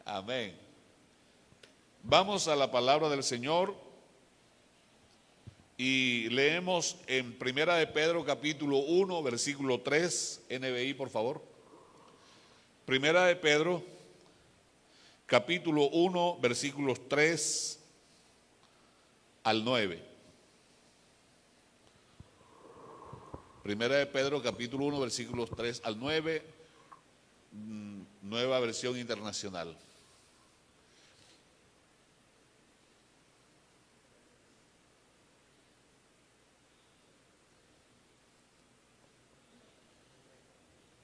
Amén. Vamos a la palabra del Señor y leemos en Primera de Pedro capítulo 1, versículo 3, NBI, por favor. Primera de Pedro capítulo 1, versículos 3 al 9. Primera de Pedro capítulo 1, versículos 3 al 9, nueva versión internacional.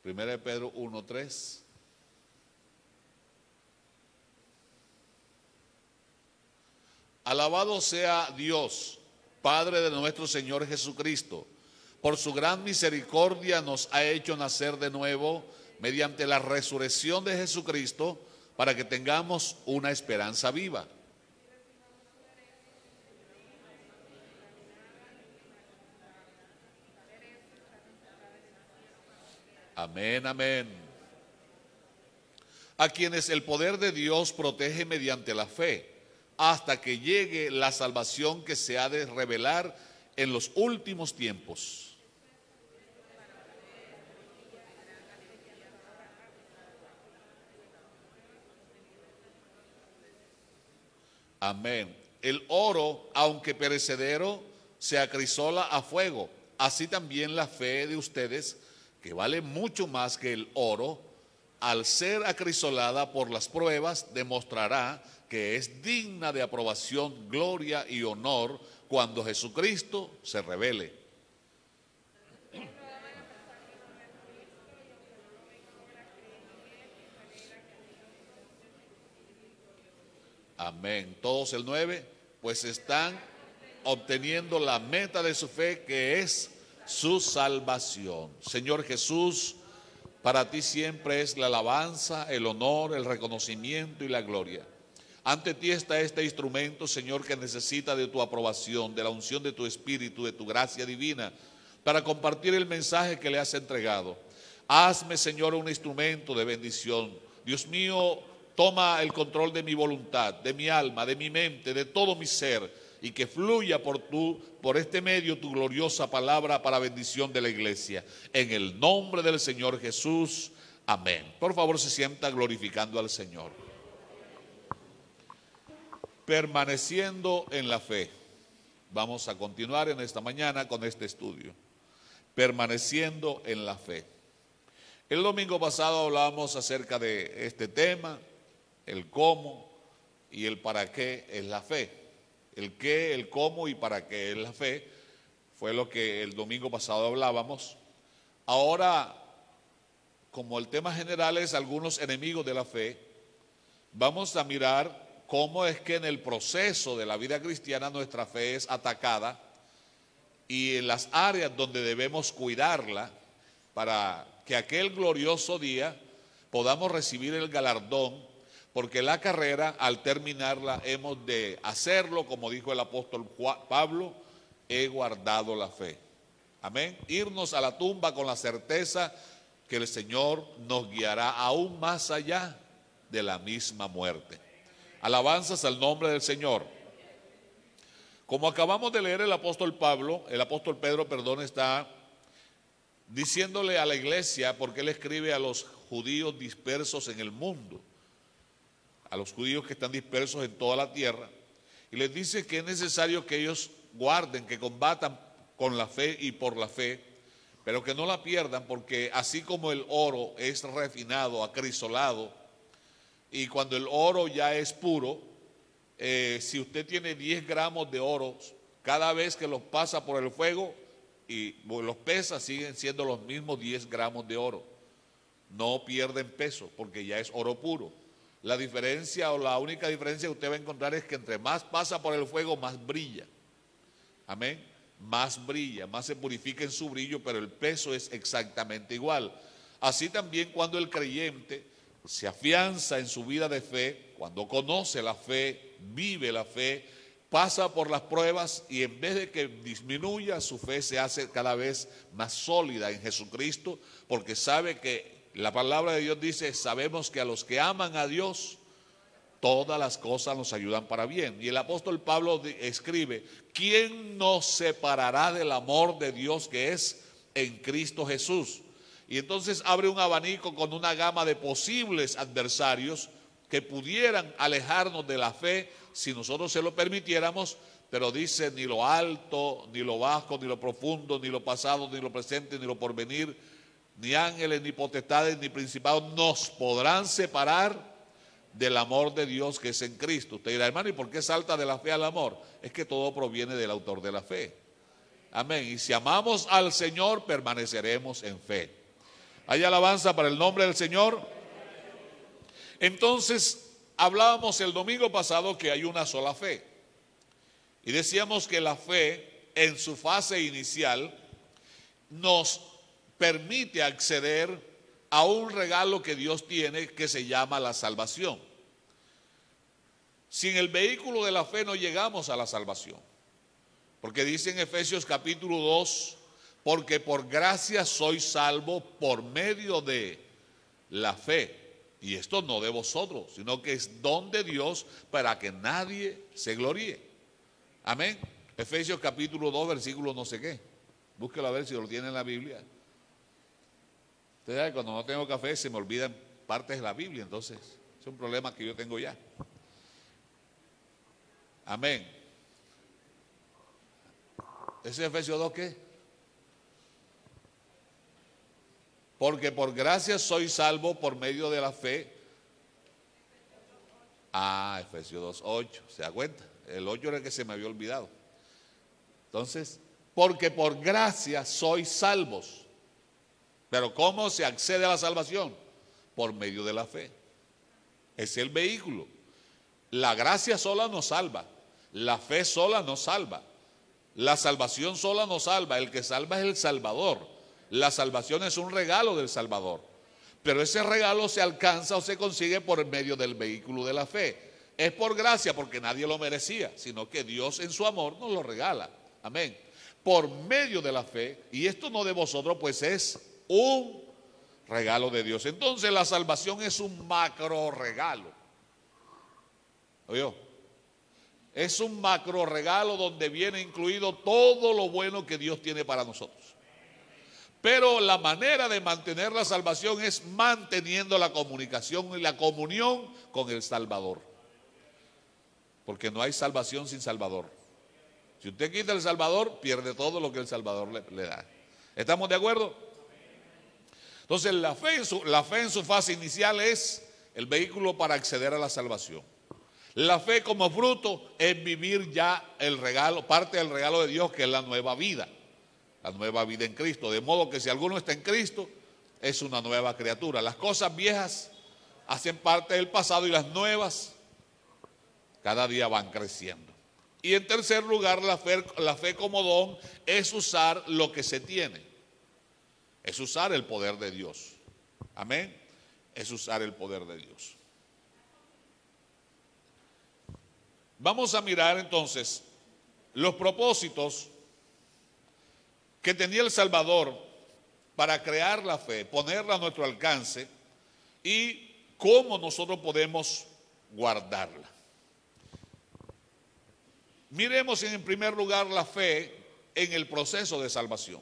Primera de Pedro 1, 3. Alabado sea Dios, Padre de nuestro Señor Jesucristo. Por su gran misericordia nos ha hecho nacer de nuevo mediante la resurrección de Jesucristo para que tengamos una esperanza viva. Amén, amén. A quienes el poder de Dios protege mediante la fe, hasta que llegue la salvación que se ha de revelar en los últimos tiempos. Amén. El oro, aunque perecedero, se acrisola a fuego. Así también la fe de ustedes, que vale mucho más que el oro, al ser acrisolada por las pruebas, demostrará que es digna de aprobación, gloria y honor cuando Jesucristo se revele. Amén. Todos el 9, pues están obteniendo la meta de su fe, que es su salvación. Señor Jesús, para ti siempre es la alabanza, el honor, el reconocimiento y la gloria. Ante ti está este instrumento, Señor, que necesita de tu aprobación, de la unción de tu Espíritu, de tu gracia divina, para compartir el mensaje que le has entregado. Hazme, Señor, un instrumento de bendición. Dios mío, toma el control de mi voluntad, de mi alma, de mi mente, de todo mi ser, y que fluya por este medio tu gloriosa palabra para bendición de la iglesia. En el nombre del Señor Jesús, amén. Por favor, se sienta glorificando al Señor. Permaneciendo en la fe. Vamos a continuar en esta mañana con este estudio. Permaneciendo en la fe. El domingo pasado hablábamos acerca de este tema, el cómo y el para qué es la fe. El qué, el cómo y para qué es la fe fue lo que el domingo pasado hablábamos. Ahora, como el tema general es algunos enemigos de la fe, vamos a mirar cómo es que en el proceso de la vida cristiana nuestra fe es atacada y en las áreas donde debemos cuidarla para que aquel glorioso día podamos recibir el galardón, porque la carrera al terminarla hemos de hacerlo, como dijo el apóstol Pablo, he guardado la fe. Amén. Irnos a la tumba con la certeza que el Señor nos guiará aún más allá de la misma muerte. Alabanzas al nombre del Señor. Como acabamos de leer, el apóstol Pedro, está diciéndole a la iglesia, porque él escribe a los judíos dispersos en el mundo, a los judíos que están dispersos en toda la tierra, y les dice que es necesario que ellos guarden, que combatan con la fe y por la fe, pero que no la pierdan, porque así como el oro es refinado, acrisolado, y cuando el oro ya es puro, si usted tiene 10 gramos de oro, cada vez que los pasa por el fuego y los pesa, siguen siendo los mismos 10 gramos de oro. No pierden peso porque ya es oro puro. La diferencia o la única diferencia que usted va a encontrar es que entre más pasa por el fuego, más brilla. Amén. Más brilla, más se purifica en su brillo, pero el peso es exactamente igual. Así también cuando el creyente se afianza en su vida de fe, cuando conoce la fe, vive la fe, pasa por las pruebas y en vez de que disminuya, su fe se hace cada vez más sólida en Jesucristo, porque sabe que la palabra de Dios dice, sabemos que a los que aman a Dios, todas las cosas nos ayudan para bien. Y el apóstol Pablo escribe, ¿quién nos separará del amor de Dios que es en Cristo Jesús? Y entonces abre un abanico con una gama de posibles adversarios que pudieran alejarnos de la fe si nosotros se lo permitiéramos, pero dice, ni lo alto, ni lo bajo, ni lo profundo, ni lo pasado, ni lo presente, ni lo porvenir, ni ángeles, ni potestades, ni principados nos podrán separar del amor de Dios que es en Cristo. Usted dirá, hermano, ¿y por qué salta de la fe al amor? Es que todo proviene del autor de la fe. Amén. Y si amamos al Señor, permaneceremos en fe. Hay alabanza para el nombre del Señor. Entonces, hablábamos el domingo pasado que hay una sola fe. Y decíamos que la fe, en su fase inicial, nos permite acceder a un regalo que Dios tiene que se llama la salvación. Sin el vehículo de la fe no llegamos a la salvación. Porque dice en Efesios capítulo 2, porque por gracia soy salvo por medio de la fe. Y esto no de vosotros, sino que es don de Dios para que nadie se gloríe. Amén. Efesios capítulo 2, versículo no sé qué. Búsquelo a ver si lo tiene en la Biblia. Usted sabe, cuando no tengo café se me olvidan partes de la Biblia, entonces es un problema que yo tengo ya. Amén. ¿Ese Efesios 2 qué? Porque por gracia soy salvo por medio de la fe. Efesios 2, 8, ¿se da cuenta? El 8 era el que se me había olvidado. Entonces, porque por gracia sois salvos. Pero ¿cómo se accede a la salvación? Por medio de la fe. Es el vehículo. La gracia sola nos salva. La fe sola nos salva. La salvación sola nos salva. El que salva es el Salvador. La salvación es un regalo del Salvador. Pero ese regalo se alcanza o se consigue por medio del vehículo de la fe. Es por gracia porque nadie lo merecía, sino que Dios en su amor nos lo regala. Amén. Por medio de la fe, y esto no de vosotros, pues es un regalo de Dios. Entonces la salvación es un macro regalo. ¿Oyó? Es un macro regalo donde viene incluido todo lo bueno que Dios tiene para nosotros. Pero la manera de mantener la salvación es manteniendo la comunicación y la comunión con el Salvador. Porque no hay salvación sin Salvador. Si usted quita el Salvador, pierde todo lo que el Salvador le da. ¿Estamos de acuerdo? Entonces la fe en su fase inicial es el vehículo para acceder a la salvación. La fe como fruto es vivir ya el regalo, parte del regalo de Dios, que es la nueva vida en Cristo. De modo que si alguno está en Cristo, es una nueva criatura. Las cosas viejas hacen parte del pasado y las nuevas cada día van creciendo. Y en tercer lugar, la fe como don es usar lo que se tiene. Es usar el poder de Dios. Amén. Es usar el poder de Dios. Vamos a mirar entonces los propósitos que tenía el Salvador para crear la fe, ponerla a nuestro alcance y cómo nosotros podemos guardarla. Miremos en primer lugar la fe en el proceso de salvación.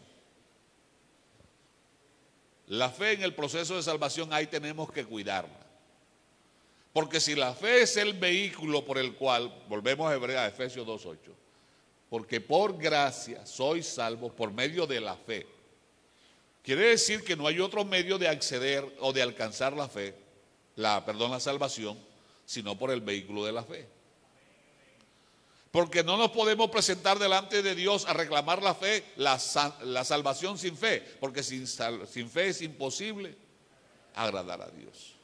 La fe en el proceso de salvación, ahí tenemos que cuidarla. Porque si la fe es el vehículo por el cual, volvemos a Efesios 2:8, porque por gracia sois salvos por medio de la fe. Quiere decir que no hay otro medio de acceder o de alcanzar la fe, la salvación, sino por el vehículo de la fe. Porque no nos podemos presentar delante de Dios a reclamar la fe, la salvación sin fe, porque sin fe es imposible agradar a Dios.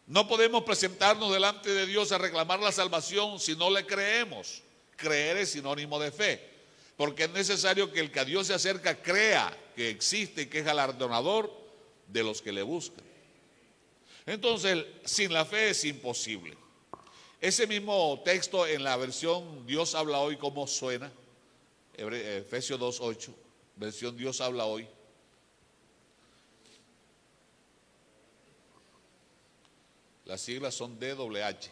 No podemos presentarnos delante de Dios a reclamar la salvación si no le creemos. Creer es sinónimo de fe, porque es necesario que el que a Dios se acerca crea que existe y que es galardonador de los que le buscan. Entonces, sin la fe es imposible. Ese mismo texto en la versión Dios habla hoy, ¿cómo suena? Efesios 2:8, versión Dios habla hoy. Las siglas son DWH.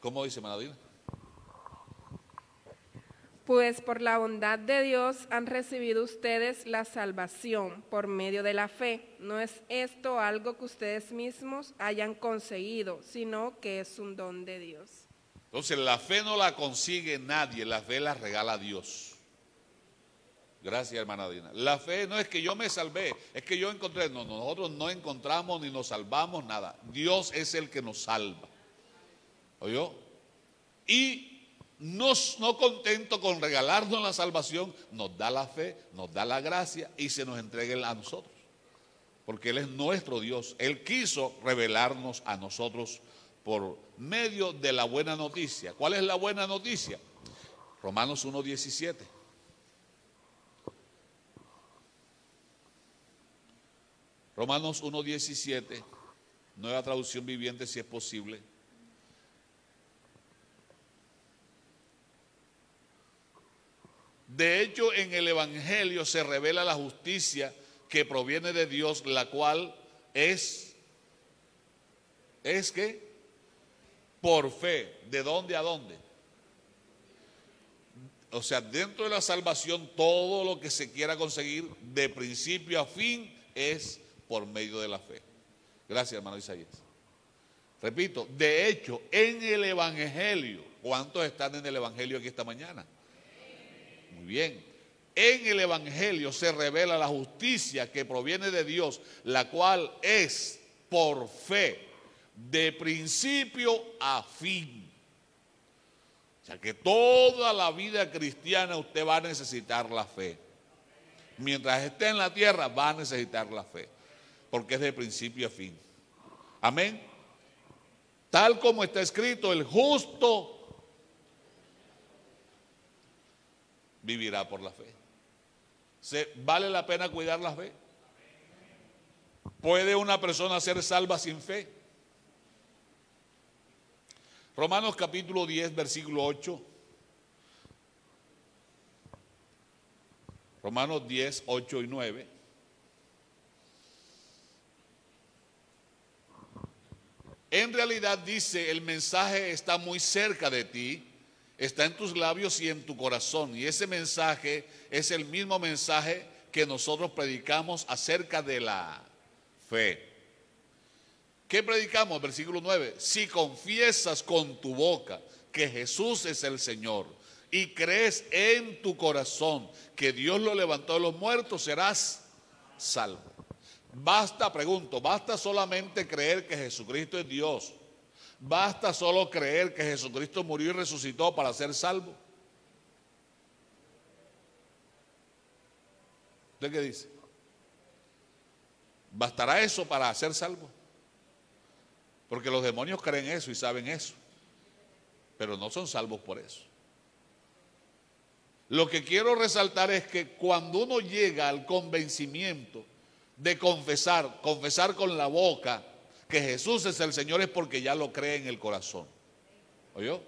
¿Cómo dice Manadina? Pues por la bondad de Dios han recibido ustedes la salvación por medio de la fe. No es esto algo que ustedes mismos hayan conseguido, sino que es un don de Dios. Entonces la fe no la consigue nadie, la fe la regala Dios. Gracias, hermana Dina. La fe no es que yo me salvé, es que yo encontré. No, nosotros no encontramos ni nos salvamos nada. Dios es el que nos salva. ¿Oyó? Y no contento con regalarnos la salvación, nos da la fe, nos da la gracia y se nos entrega a nosotros. Porque Él es nuestro Dios. Él quiso revelarnos a nosotros por medio de la buena noticia. ¿Cuál es la buena noticia? Romanos 1:17. Romanos 1:17, nueva traducción viviente si es posible. De hecho, en el Evangelio se revela la justicia que proviene de Dios, la cual es que por fe. ¿De dónde a dónde? O sea, dentro de la salvación, todo lo que se quiera conseguir de principio a fin es por medio de la fe. Gracias, hermano Isaías. Repito, de hecho, en el Evangelio, ¿cuántos están en el Evangelio aquí esta mañana? Muy bien. En el Evangelio se revela la justicia que proviene de Dios, la cual es por fe, de principio a fin. O sea que toda la vida cristiana usted va a necesitar la fe. Mientras esté en la tierra va a necesitar la fe, porque es de principio a fin. Amén. Tal como está escrito, el justo vivirá por la fe. ¿Vale la pena cuidar la fe? ¿Puede una persona ser salva sin fe? Romanos capítulo 10, versículo 8. Romanos 10, 8 y 9. En realidad dice, el mensaje está muy cerca de ti, está en tus labios y en tu corazón. Y ese mensaje es el mismo mensaje que nosotros predicamos acerca de la fe. ¿Qué predicamos? Versículo 9. Si confiesas con tu boca que Jesús es el Señor y crees en tu corazón que Dios lo levantó de los muertos, serás salvo. Basta, pregunto, ¿basta solamente creer que Jesucristo es Dios? ¿Basta solo creer que Jesucristo murió y resucitó para ser salvo? ¿Usted qué dice? ¿Bastará eso para ser salvo? Porque los demonios creen eso y saben eso, pero no son salvos por eso. Lo que quiero resaltar es que cuando uno llega al convencimiento de confesar con la boca que Jesús es el Señor, es porque ya lo cree en el corazón. ¿Oyó?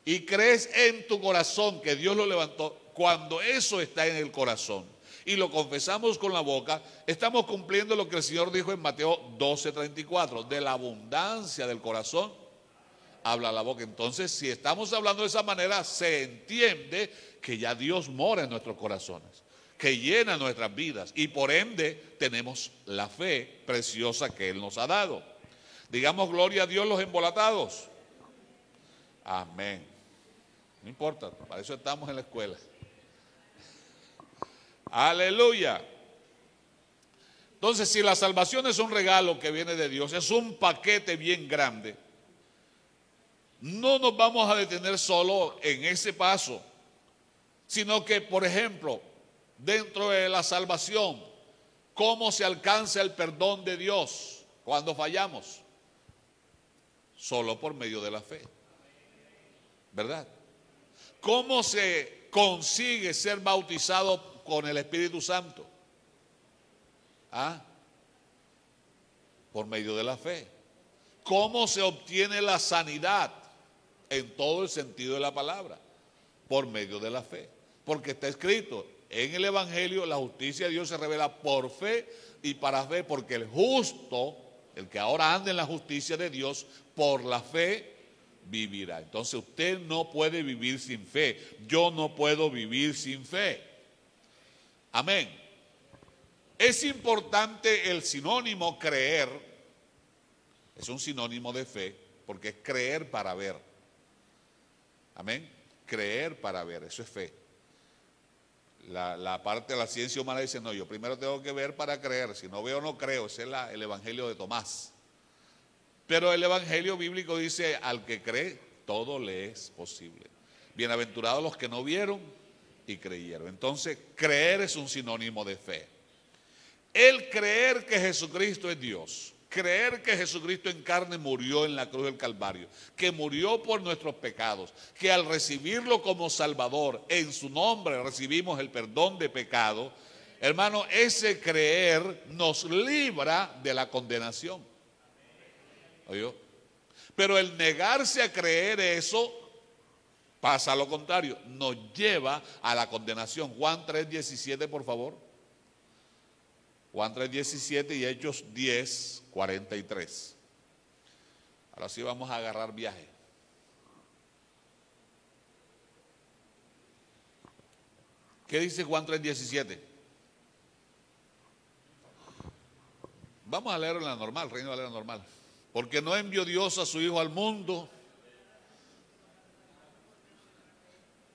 Y crees en tu corazón que Dios lo levantó. Cuando eso está en el corazón y lo confesamos con la boca, estamos cumpliendo lo que el Señor dijo en Mateo 12:34. De la abundancia del corazón habla la boca. Entonces, si estamos hablando de esa manera, se entiende que ya Dios mora en nuestros corazones, que llena nuestras vidas, y por ende tenemos la fe preciosa que Él nos ha dado. Digamos gloria a Dios los embolatados. Amén. No importa, para eso estamos en la escuela. Aleluya. Entonces, si la salvación es un regalo que viene de Dios, es un paquete bien grande, no nos vamos a detener solo en ese paso, sino que, por ejemplo, dentro de la salvación, ¿cómo se alcanza el perdón de Dios cuando fallamos? Solo por medio de la fe, ¿verdad? ¿Cómo se consigue ser bautizado con el Espíritu Santo? Por medio de la fe. ¿Cómo se obtiene la sanidad en todo el sentido de la palabra? Por medio de la fe. Porque está escrito en el Evangelio, la justicia de Dios se revela por fe y para fe, porque el justo, el que ahora anda en la justicia de Dios, por la fe vivirá. Entonces usted no puede vivir sin fe. Yo no puedo vivir sin fe. Amén. Es importante el sinónimo creer. Es un sinónimo de fe porque es creer para ver. Amén. Creer para ver, eso es fe. La parte de la ciencia humana dice, no, yo primero tengo que ver para creer. Si no veo, no creo. Ese es el evangelio de Tomás. Pero el evangelio bíblico dice, al que cree, todo le es posible. Bienaventurados los que no vieron y creyeron. Entonces, creer es un sinónimo de fe. El creer que Jesucristo es Dios, creer que Jesucristo en carne murió en la cruz del Calvario, que murió por nuestros pecados, que al recibirlo como Salvador, en su nombre recibimos el perdón de pecado. Hermano, ese creer nos libra de la condenación. ¿Oyó? Pero el negarse a creer eso, pasa a lo contrario, nos lleva a la condenación. Juan 3:17, por favor. Juan 3:17 y Hechos 10:43. Ahora sí vamos a agarrar viaje. ¿Qué dice Juan 3:17? Vamos a leerlo en la normal, Reina Valera normal. Porque no envió Dios a su Hijo al mundo.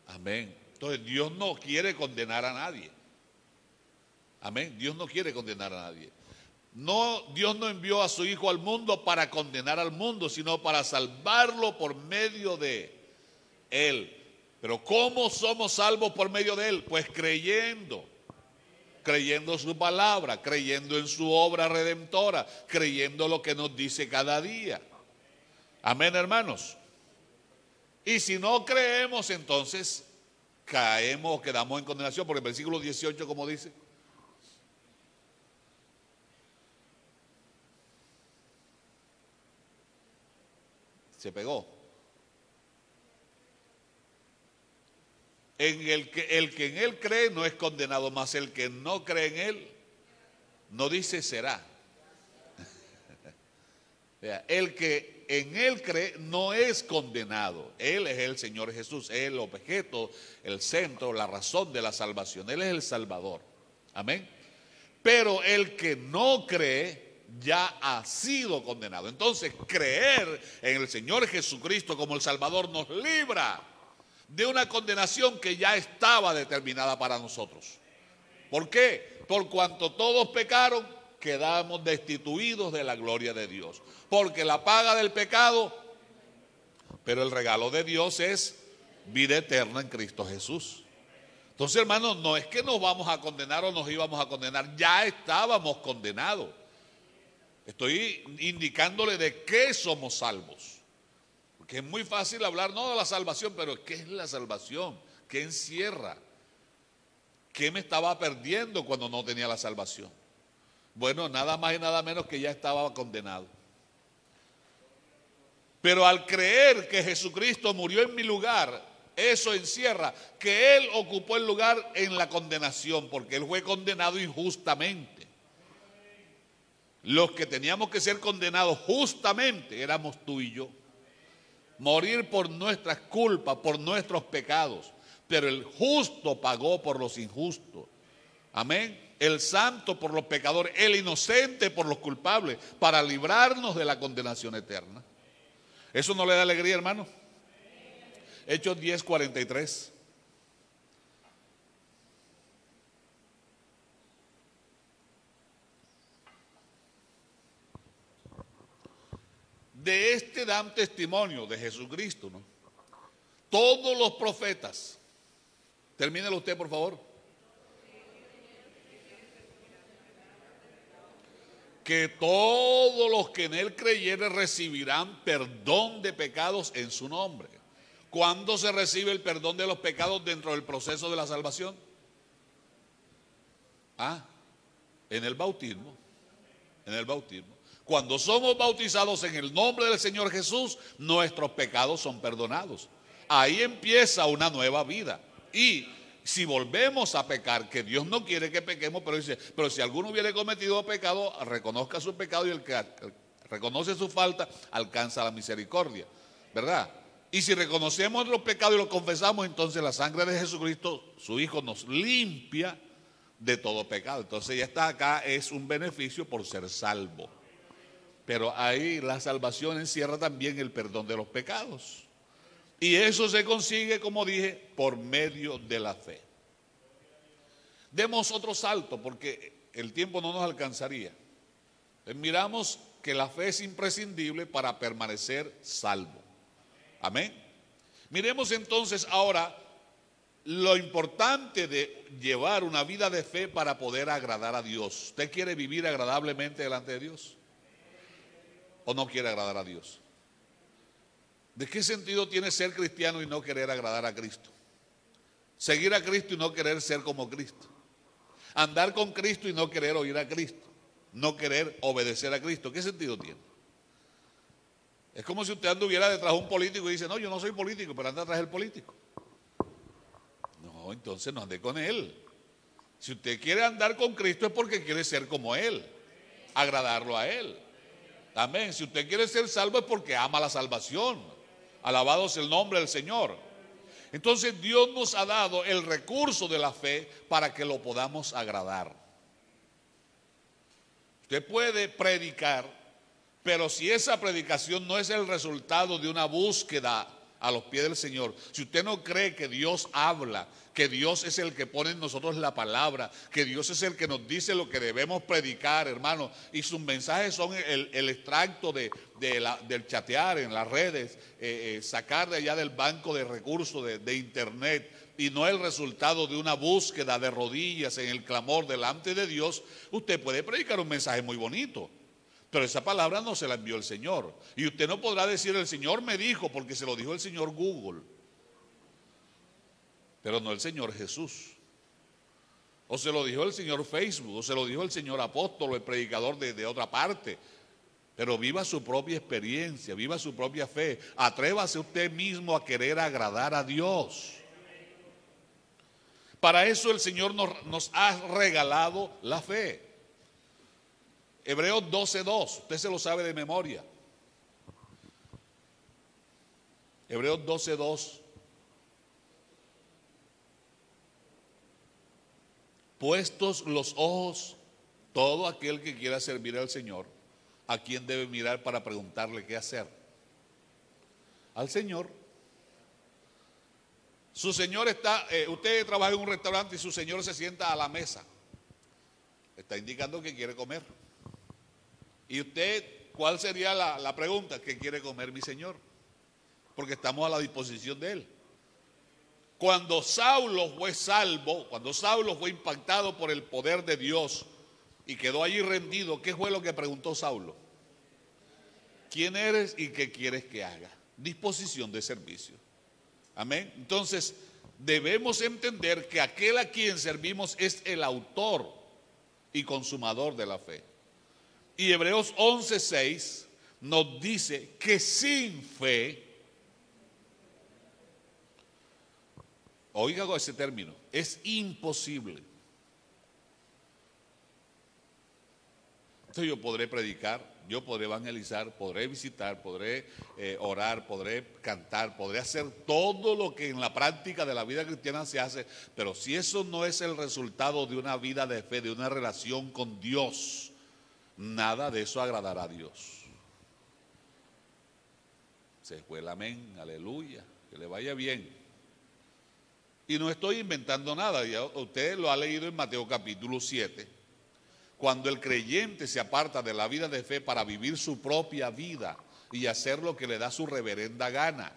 Amén. Entonces Dios no quiere condenar a nadie. Amén. Dios no quiere condenar a nadie. No, Dios no envió a su Hijo al mundo para condenar al mundo, sino para salvarlo por medio de Él. Pero ¿cómo somos salvos por medio de Él? Pues creyendo. Creyendo su palabra, creyendo en su obra redentora, creyendo lo que nos dice cada día. Amén, hermanos. Y si no creemos, entonces caemos o quedamos en condenación, porque el versículo 18, como dice, se pegó. El que en Él cree no es condenado, más el que no cree en Él, no dice será. El que en Él cree no es condenado. Él es el Señor Jesús, es el objeto, el centro, la razón de la salvación. Él es el Salvador. Amén. Pero el que no cree ya ha sido condenado. Entonces, creer en el Señor Jesucristo como el Salvador nos libra de una condenación que ya estaba determinada para nosotros. ¿Por qué? Por cuanto todos pecaron, quedamos destituidos de la gloria de Dios. Porque la paga del pecado, pero el regalo de Dios es vida eterna en Cristo Jesús. Entonces, hermanos, no es que nos vamos a condenar o nos íbamos a condenar, ya estábamos condenados. Estoy indicándole de qué somos salvos. Que es muy fácil hablar, no de la salvación, pero ¿qué es la salvación? ¿Qué encierra? ¿Qué me estaba perdiendo cuando no tenía la salvación? Bueno, nada más y nada menos que ya estaba condenado. Pero al creer que Jesucristo murió en mi lugar, eso encierra que Él ocupó el lugar en la condenación, porque Él fue condenado injustamente. Los que teníamos que ser condenados justamente éramos tú y yo. Morir por nuestras culpas, por nuestros pecados. Pero el justo pagó por los injustos. Amén. El santo por los pecadores, el inocente por los culpables, para librarnos de la condenación eterna. ¿Eso no le da alegría, hermano? Hechos 10:43. De este dan testimonio de Jesucristo, ¿no? Todos los profetas. Termínelo usted, por favor. Que todos los que en Él creyeren recibirán perdón de pecados en su nombre. ¿Cuándo se recibe el perdón de los pecados dentro del proceso de la salvación? En el bautismo. En el bautismo. Cuando somos bautizados en el nombre del Señor Jesús, nuestros pecados son perdonados. Ahí empieza una nueva vida. Y si volvemos a pecar, que Dios no quiere que pequemos, pero dice, pero si alguno hubiere cometido pecado, reconozca su pecado y el que reconoce su falta, alcanza la misericordia. ¿Verdad? Y si reconocemos los pecados y los confesamos, entonces la sangre de Jesucristo, su Hijo, nos limpia de todo pecado. Entonces ya está acá, es un beneficio por ser salvo. Pero ahí la salvación encierra también el perdón de los pecados. Y eso se consigue, como dije, por medio de la fe. Demos otro salto porque el tiempo no nos alcanzaría. Miramos que la fe es imprescindible para permanecer salvo. Amén. Miremos entonces ahora lo importante de llevar una vida de fe para poder agradar a Dios. ¿Usted quiere vivir agradablemente delante de Dios? ¿O no quiere agradar a Dios? ¿De qué sentido tiene ser cristiano y no querer agradar a Cristo? Seguir a Cristo y no querer ser como Cristo. Andar con Cristo y no querer oír a Cristo. No querer obedecer a Cristo. ¿Qué sentido tiene? Es como si usted anduviera detrás de un político y dice, no, yo no soy político, pero anda detrás del político. No, entonces no ande con él. Si usted quiere andar con Cristo es porque quiere ser como Él, agradarlo a Él. Amén. Si usted quiere ser salvo es porque ama la salvación. Alabado sea el nombre del Señor. Entonces Dios nos ha dado el recurso de la fe para que lo podamos agradar. Usted puede predicar, pero si esa predicación no es el resultado de una búsqueda a los pies del Señor, si usted no cree que Dios habla, que Dios es el que pone en nosotros la palabra, que Dios es el que nos dice lo que debemos predicar, hermano, y sus mensajes son el extracto del chatear en las redes, sacar de allá del banco de recursos de internet, y no el resultado de una búsqueda de rodillas en el clamor delante de Dios, usted puede predicar un mensaje muy bonito, pero esa palabra no se la envió el Señor. Y usted no podrá decir, el Señor me dijo, porque se lo dijo el Señor Google, pero no el Señor Jesús. O se lo dijo el Señor Facebook, o se lo dijo el Señor apóstol, el predicador de otra parte. Pero viva su propia experiencia, viva su propia fe. Atrévase usted mismo a querer agradar a Dios. Para eso el Señor nos ha regalado la fe. Hebreos 12:2, usted se lo sabe de memoria. Hebreos 12:2. Puestos los ojos, todo aquel que quiera servir al Señor, ¿a quién debe mirar para preguntarle qué hacer? Al Señor. Su Señor está, usted trabaja en un restaurante y su Señor se sienta a la mesa. Está indicando que quiere comer. Y usted, ¿cuál sería la pregunta? ¿Qué quiere comer mi Señor? Porque estamos a la disposición de Él. Cuando Saulo fue salvo, cuando Saulo fue impactado por el poder de Dios y quedó allí rendido, ¿qué fue lo que preguntó Saulo? ¿Quién eres y qué quieres que haga? Disposición de servicio. Amén. Entonces, debemos entender que aquel a quien servimos es el autor y consumador de la fe. Y Hebreos 11:6 nos dice que sin fe, oiga ese término, es imposible. Entonces yo podré predicar, yo podré evangelizar, podré visitar, podré orar, podré cantar, podré hacer todo lo que en la práctica de la vida cristiana se hace, pero si eso no es el resultado de una vida de fe, de una relación con Dios, nada de eso agradará a Dios. Se fue el amén, aleluya, que le vaya bien. Y no estoy inventando nada, ya usted lo ha leído en Mateo capítulo 7. Cuando el creyente se aparta de la vida de fe para vivir su propia vida y hacer lo que le da su reverenda gana,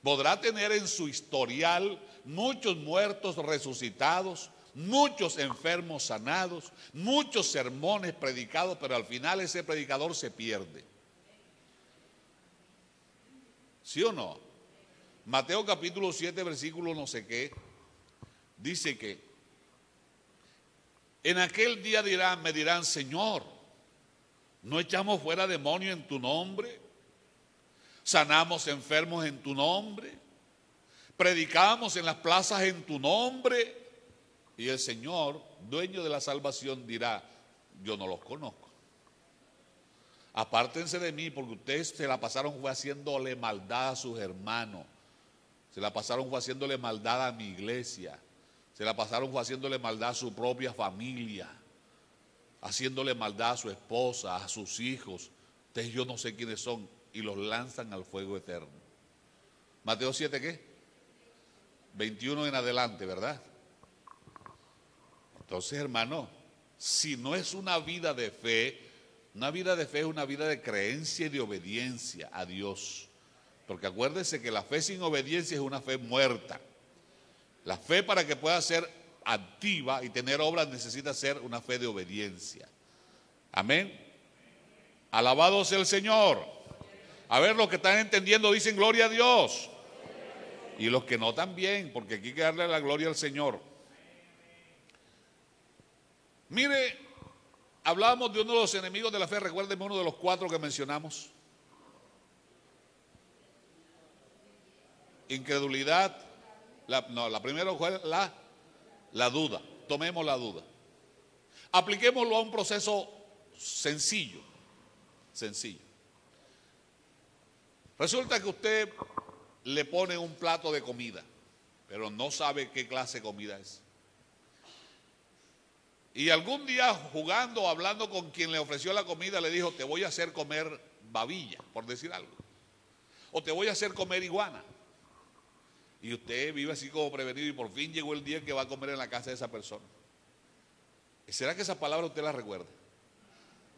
podrá tener en su historial muchos muertos resucitados, muchos enfermos sanados, muchos sermones predicados, pero al final ese predicador se pierde. ¿Sí o no? Mateo capítulo 7, versículo no sé qué, dice que en aquel día me dirán, Señor, ¿no echamos fuera demonios en tu nombre? ¿Sanamos enfermos en tu nombre? ¿Predicamos en las plazas en tu nombre? Y el Señor, dueño de la salvación, dirá, yo no los conozco. apártense de mí, porque ustedes se la pasaron fue haciéndole maldad a sus hermanos, se la pasaron fue haciéndole maldad a mi iglesia, se la pasaron fue haciéndole maldad a su propia familia, haciéndole maldad a su esposa, a sus hijos. Ustedes yo no sé quiénes son, y los lanzan al fuego eterno. Mateo 7, ¿qué? 21 en adelante, ¿verdad? Entonces, hermano, si no es una vida de fe, una vida de fe es una vida de creencia y de obediencia a Dios. Porque acuérdense que la fe sin obediencia es una fe muerta. La fe, para que pueda ser activa y tener obras, necesita ser una fe de obediencia. Amén. Alabado sea el Señor. A ver, los que están entendiendo dicen gloria a Dios. Y los que no también, porque aquí hay que darle la gloria al Señor. Mire, hablábamos de uno de los enemigos de la fe. Recuérdenme uno de los 4 que mencionamos. Incredulidad. La primera fue la duda. Tomemos la duda. Apliquémoslo a un proceso sencillo. Resulta que usted le pone un plato de comida, pero no sabe qué clase de comida es. Y algún día, jugando o hablando con quien le ofreció la comida, le dijo: te voy a hacer comer babilla, por decir algo, o te voy a hacer comer iguana. Y usted vive así como prevenido, y por fin llegó el día que va a comer en la casa de esa persona. ¿Y será que esa palabra usted la recuerda?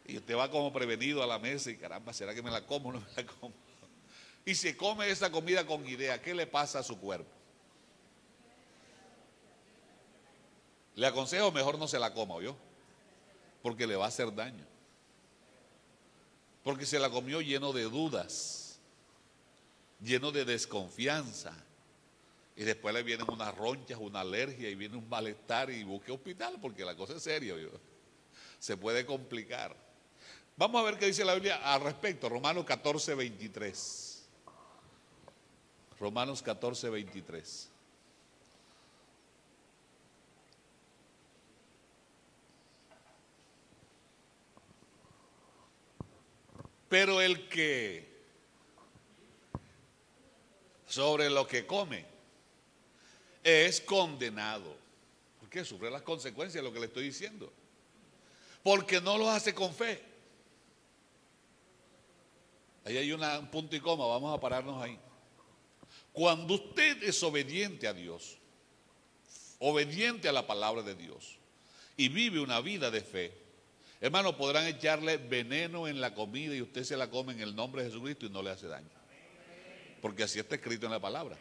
Y usted va como prevenido a la mesa y caramba, ¿será que me la como o no me la como? Y se come esa comida con idea. ¿Qué le pasa a su cuerpo? Le aconsejo mejor no se la coma, ¿oyó? Porque le va a hacer daño. Porque se la comió lleno de dudas, lleno de desconfianza. Y después le vienen unas ronchas, una alergia, y viene un malestar, y busque hospital, porque la cosa es seria, ¿oyó? Se puede complicar. Vamos a ver qué dice la Biblia al respecto. Romanos 14, 23. Romanos 14, 23. Pero el que sobre lo que come es condenado. ¿Por qué? Sufre las consecuencias de lo que le estoy diciendo. Porque no lo hace con fe. Ahí hay un punto y coma, vamos a pararnos ahí. Cuando usted es obediente a Dios, obediente a la palabra de Dios, y vive una vida de fe, hermano, podrán echarle veneno en la comida y usted se la come en el nombre de Jesucristo y no le hace daño. Porque así está escrito en la palabra.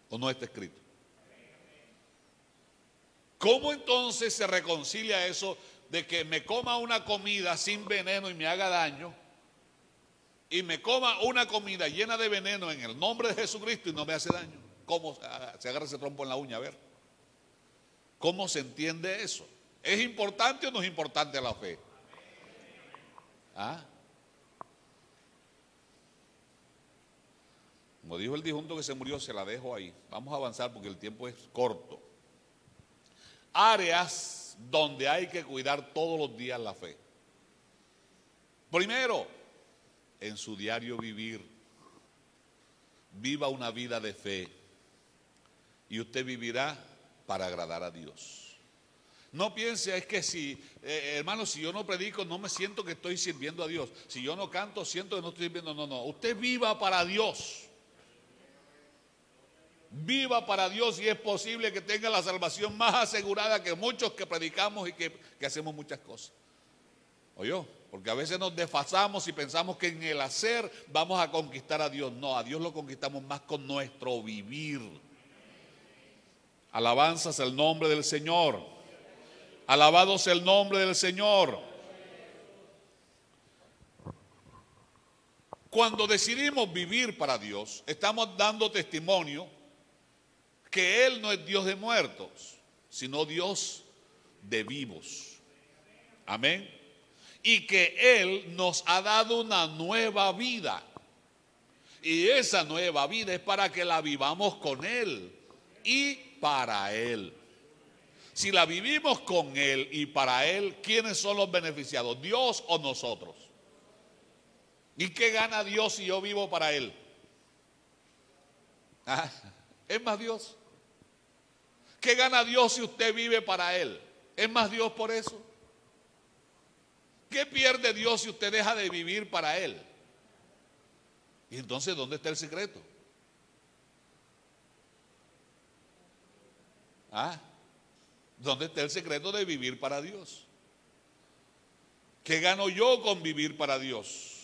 ¿O no está escrito? ¿Cómo entonces se reconcilia eso de que me coma una comida sin veneno y me haga daño, y me coma una comida llena de veneno en el nombre de Jesucristo y no me hace daño? ¿Cómo se agarra ese trompo en la uña? A ver, ¿cómo se entiende eso? ¿Es importante o no es importante la fe? ¿Ah? Como dijo el difunto que se murió, se la dejo ahí. Vamos a avanzar porque el tiempo es corto. Áreas donde hay que cuidar todos los días la fe. Primero, en su diario vivir, viva una vida de fe y usted vivirá para agradar a Dios. No piense, es que si, hermano, si yo no predico, no me siento que estoy sirviendo a Dios. Si yo no canto, siento que no estoy sirviendo. No, usted viva para Dios. Viva para Dios, y es posible que tenga la salvación más asegurada que muchos que predicamos y que hacemos muchas cosas. ¿Oyó? Porque a veces nos desfasamos y pensamos que en el hacer vamos a conquistar a Dios. No, a Dios lo conquistamos más con nuestro vivir. Alabanzas el nombre del Señor. Alabado sea el nombre del Señor. Cuando decidimos vivir para Dios, estamos dando testimonio que Él no es Dios de muertos, sino Dios de vivos. Amén. Y que Él nos ha dado una nueva vida. Y esa nueva vida es para que la vivamos con Él y para Él. Si la vivimos con Él y para Él, ¿quiénes son los beneficiados? ¿Dios o nosotros? ¿Y qué gana Dios si yo vivo para Él? Ah, ¿es más Dios? ¿Qué gana Dios si usted vive para Él? ¿Es más Dios por eso? ¿Qué pierde Dios si usted deja de vivir para Él? Y entonces, ¿dónde está el secreto? ¿Dónde está el secreto de vivir para Dios? ¿Qué gano yo con vivir para Dios?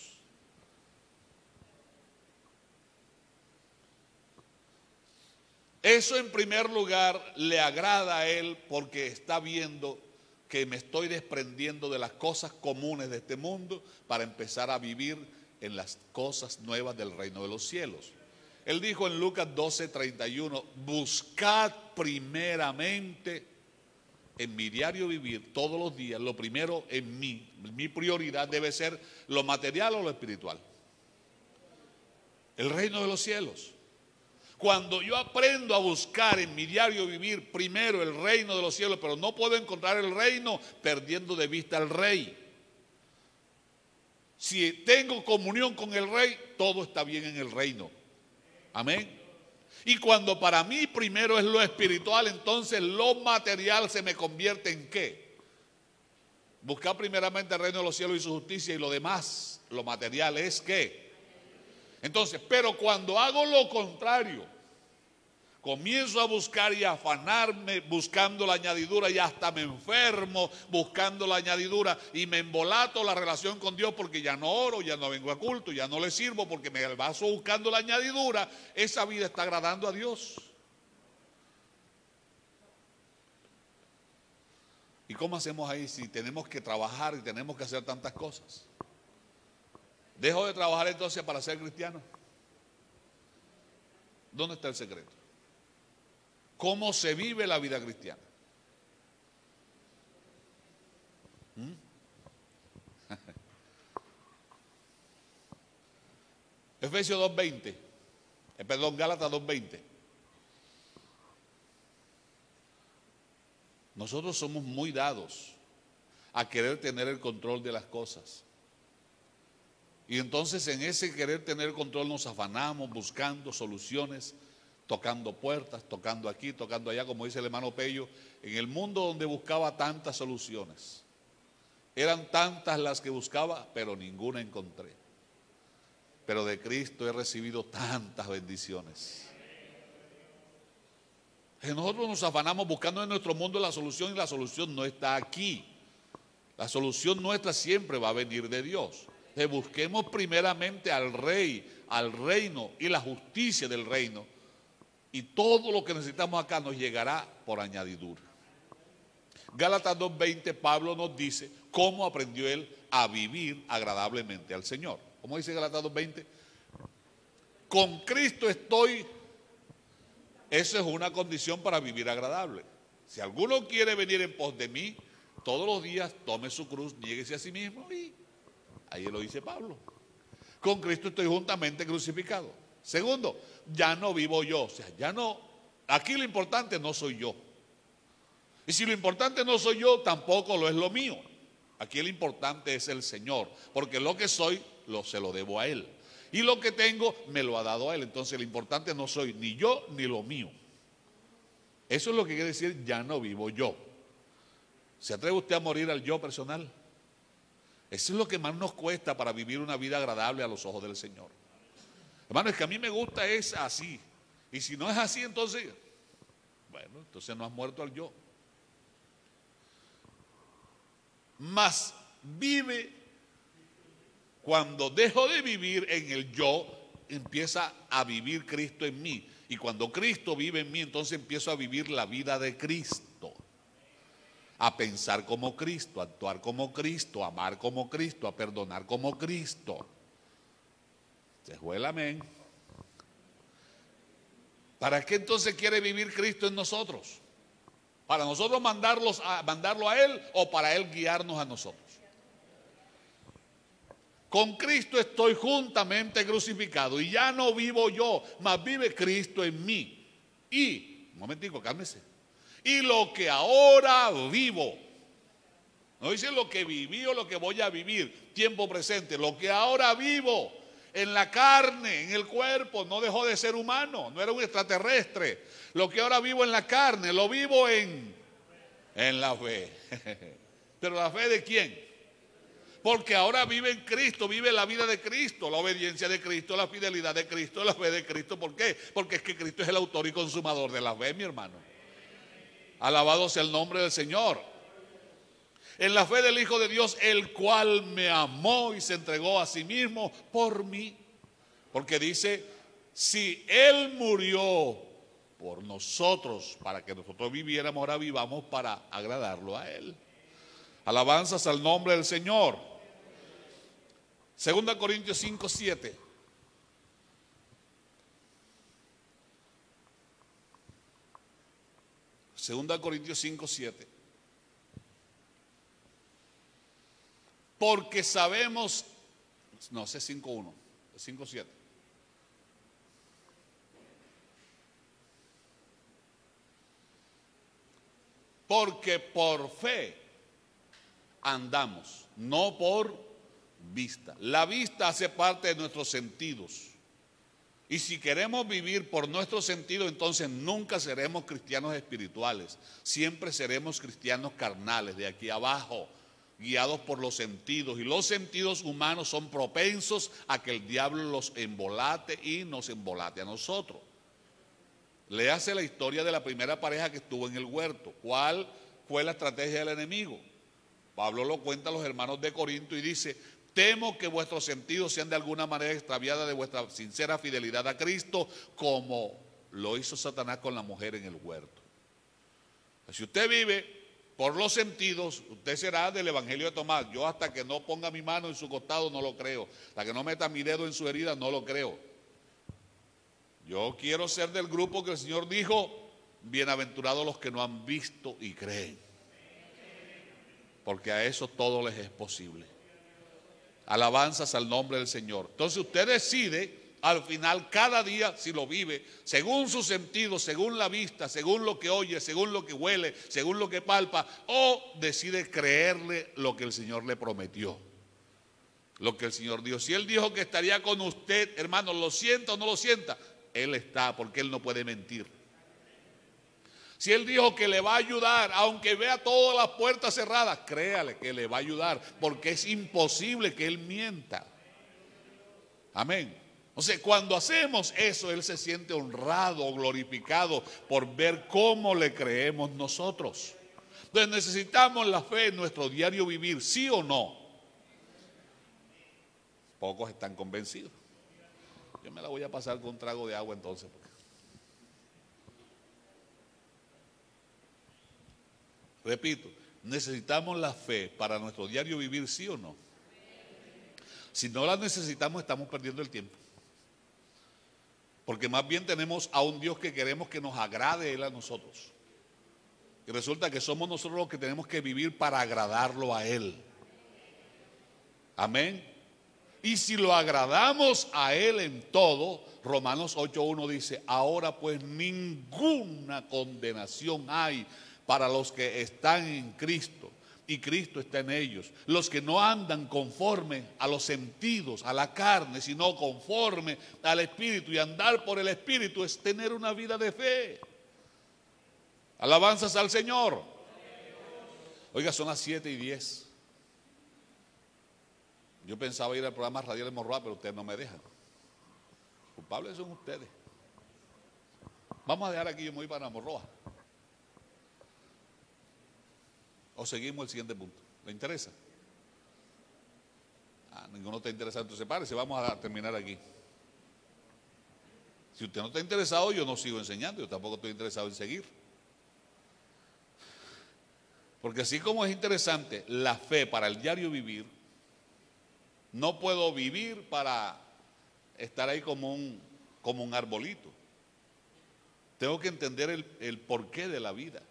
Eso en primer lugar le agrada a Él porque está viendo que me estoy desprendiendo de las cosas comunes de este mundo para empezar a vivir en las cosas nuevas del reino de los cielos. Él dijo en Lucas 12:31, buscad primeramente en mi diario vivir todos los días, lo primero en mí, mi prioridad debe ser lo material o lo espiritual. El reino de los cielos. Cuando yo aprendo a buscar en mi diario vivir primero el reino de los cielos, pero no puedo encontrar el reino perdiendo de vista al rey. Si tengo comunión con el rey, todo está bien en el reino. Amén. Y cuando para mí primero es lo espiritual, entonces lo material se me convierte en ¿qué? Buscar primeramente el reino de los cielos y su justicia, y lo demás, lo material es ¿qué? Entonces, pero cuando hago lo contrario, comienzo a buscar y a afanarme buscando la añadidura y hasta me enfermo buscando la añadidura y me embolato la relación con Dios porque ya no oro, ya no vengo a culto, ya no le sirvo porque me baso buscando la añadidura, esa vida está agradando a Dios. ¿Y cómo hacemos ahí si tenemos que trabajar y tenemos que hacer tantas cosas? ¿Dejo de trabajar entonces para ser cristiano? ¿Dónde está el secreto? ¿Cómo se vive la vida cristiana? Efesios 2:20, Gálatas 2:20. Nosotros somos muy dados a querer tener el control de las cosas. Y entonces en ese querer tener control nos afanamos buscando soluciones, tocando puertas, tocando aquí, tocando allá, como dice el hermano Pello, en el mundo donde buscaba tantas soluciones. Eran tantas las que buscaba, pero ninguna encontré. Pero de Cristo he recibido tantas bendiciones. Nosotros nos afanamos buscando en nuestro mundo la solución y la solución no está aquí. La solución nuestra siempre va a venir de Dios. Busquemos primeramente al Rey, al reino y la justicia del reino. Y todo lo que necesitamos acá nos llegará por añadidura. Gálatas 2:20, Pablo nos dice cómo aprendió él a vivir agradablemente al Señor. ¿Cómo dice Gálatas 2:20? Con Cristo estoy. Eso es una condición para vivir agradable. Si alguno quiere venir en pos de mí, todos los días tome su cruz, niéguese a sí mismo y ahí lo dice Pablo. Con Cristo estoy juntamente crucificado. Segundo, ya no vivo yo. O sea, ya no, aquí lo importante no soy yo. Y si lo importante no soy yo, tampoco lo es lo mío. Aquí lo importante es el Señor, porque lo que soy, se lo debo a Él. Y lo que tengo, me lo ha dado a Él. Entonces lo importante no soy ni yo ni lo mío. Eso es lo que quiere decir, ya no vivo yo. ¿Se atreve usted a morir al yo personal? Eso es lo que más nos cuesta para vivir una vida agradable a los ojos del Señor. Hermano, es que a mí me gusta es así. Y si no es así, entonces, bueno, entonces no has muerto al yo. Mas vive, cuando dejo de vivir en el yo, empieza a vivir Cristo en mí. Y cuando Cristo vive en mí, entonces empiezo a vivir la vida de Cristo. A pensar como Cristo, a actuar como Cristo, a amar como Cristo, a perdonar como Cristo. Se fue el amén. ¿Para qué entonces quiere vivir Cristo en nosotros? ¿Para nosotros mandarlo a Él o para Él guiarnos a nosotros? Con Cristo estoy juntamente crucificado y ya no vivo yo, mas vive Cristo en mí. Y, un momentico, cálmese. Y lo que ahora vivo, No dice lo que viví o lo que voy a vivir, tiempo presente, lo que ahora vivo en la carne, en el cuerpo. No dejó de ser humano, no era un extraterrestre. Lo que ahora vivo en la carne, lo vivo en la fe. ¿Pero la fe de quién? Porque ahora vive en Cristo, vive la vida de Cristo, la obediencia de Cristo, la fidelidad de Cristo, la fe de Cristo. ¿Por qué? Porque es que Cristo es el autor y consumador de la fe, mi hermano. Alabado sea el nombre del Señor. En la fe del Hijo de Dios, el cual me amó y se entregó a sí mismo por mí. Porque dice, si Él murió por nosotros, para que nosotros viviéramos, ahora vivamos para agradarlo a Él. Alabanzas al nombre del Señor. 2 Corintios 5:7. Segunda Corintios 5:7. Porque sabemos, no, ese es 5:1, es 5:7. Porque por fe andamos, no por vista. La vista hace parte de nuestros sentidos. Y si queremos vivir por nuestros sentidos, entonces nunca seremos cristianos espirituales. Siempre seremos cristianos carnales, de aquí abajo, guiados por los sentidos. Y los sentidos humanos son propensos a que el diablo los embolate y nos embolate a nosotros. Léase la historia de la primera pareja que estuvo en el huerto. ¿Cuál fue la estrategia del enemigo? Pablo lo cuenta a los hermanos de Corinto y dice: temo que vuestros sentidos sean de alguna manera extraviados de vuestra sincera fidelidad a Cristo, como lo hizo Satanás con la mujer en el huerto. Si usted vive por los sentidos, usted será del evangelio de Tomás. Yo hasta que no ponga mi mano en su costado no lo creo. Hasta que no meta mi dedo en su herida no lo creo. Yo quiero ser del grupo que el Señor dijo: bienaventurados los que no han visto y creen. Porque a eso todo les es posible. Alabanzas al nombre del Señor. Entonces usted decide al final cada día si lo vive según sus sentidos, según la vista, según lo que oye, según lo que huele, según lo que palpa, o decide creerle lo que el Señor le prometió, lo que el Señor dijo. Si Él dijo que estaría con usted, hermano, lo sienta o no lo sienta, Él está, porque Él no puede mentir. Si Él dijo que le va a ayudar, aunque vea todas las puertas cerradas, créale que le va a ayudar, porque es imposible que Él mienta. Amén. O sea, cuando hacemos eso, Él se siente honrado, glorificado por ver cómo le creemos nosotros. Entonces necesitamos la fe en nuestro diario vivir, ¿sí o no? Pocos están convencidos. Yo me la voy a pasar con un trago de agua entonces. Repito, necesitamos la fe para nuestro diario vivir, ¿sí o no? Si no la necesitamos, estamos perdiendo el tiempo. Porque más bien tenemos a un Dios que queremos que nos agrade Él a nosotros. Y resulta que somos nosotros los que tenemos que vivir para agradarlo a Él. Amén. Y si lo agradamos a Él en todo, Romanos 8:1 dice: ahora pues ninguna condenación hay para los que están en Cristo, y Cristo está en ellos. Los que no andan conforme a los sentidos, a la carne, sino conforme al Espíritu. Y andar por el Espíritu es tener una vida de fe. Alabanzas al Señor. Oiga, son las 7:10. Yo pensaba ir al programa Radial de Morroa, pero ustedes no me dejan. Culpables son ustedes. Vamos a dejar aquí, yo me voy para Morroa. ¿O seguimos el siguiente punto? ¿Le interesa? Ninguno está interesado, entonces párese, vamos a terminar aquí. Si usted no está interesado, yo no sigo enseñando, yo tampoco estoy interesado en seguir. Porque así como es interesante la fe para el diario vivir, no puedo vivir para estar ahí como un arbolito. Tengo que entender el porqué de la vida.